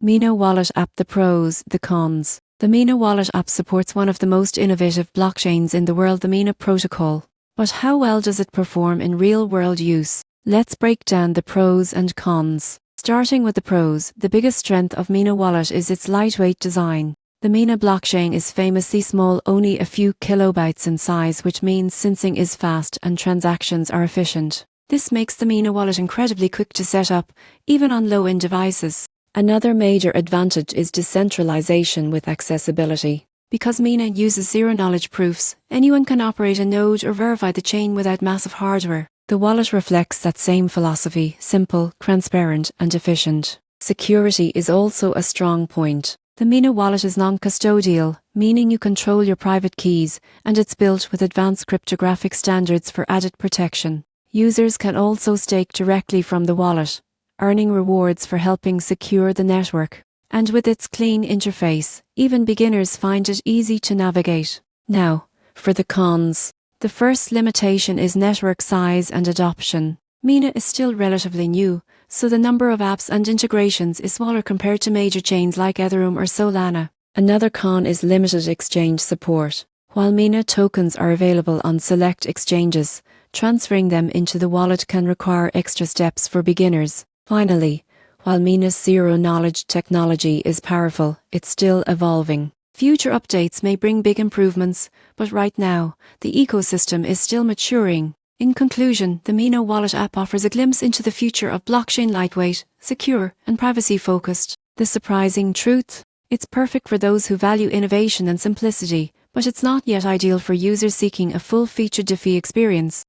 Mina Wallet app. The pros, the cons. The Mina Wallet app supports one of the most innovative blockchains in the world, the Mina protocol. But how well does it perform in real-world use? Let's break down the pros and cons. Starting with the pros, the biggest strength of Mina Wallet is its lightweight design. The Mina blockchain is famously small, only a few kilobytes in size, which means syncing is fast and transactions are efficient. This makes the Mina Wallet incredibly quick to set up, even on low-end devices. Another major advantage is decentralization with accessibility. Because Mina uses zero-knowledge proofs, anyone can operate a node or verify the chain without massive hardware. The wallet reflects that same philosophy: simple, transparent, and efficient. Security is also a strong point. The Mina wallet is non-custodial, meaning you control your private keys, and it's built with advanced cryptographic standards for added protection. Users can also stake directly from the wallet, earning rewards for helping secure the network. And with its clean interface, even beginners find it easy to navigate. Now, for the cons. The first limitation is network size and adoption. Mina is still relatively new, so the number of apps and integrations is smaller compared to major chains like Ethereum or Solana. Another con is limited exchange support. While Mina tokens are available on select exchanges, transferring them into the wallet can require extra steps for beginners. Finally, while Mina's zero-knowledge technology is powerful, it's still evolving. Future updates may bring big improvements, but right now, the ecosystem is still maturing. In conclusion, the Mina Wallet app offers a glimpse into the future of blockchain: lightweight, secure, and privacy-focused. The surprising truth? It's perfect for those who value innovation and simplicity, but it's not yet ideal for users seeking a full-featured DeFi experience.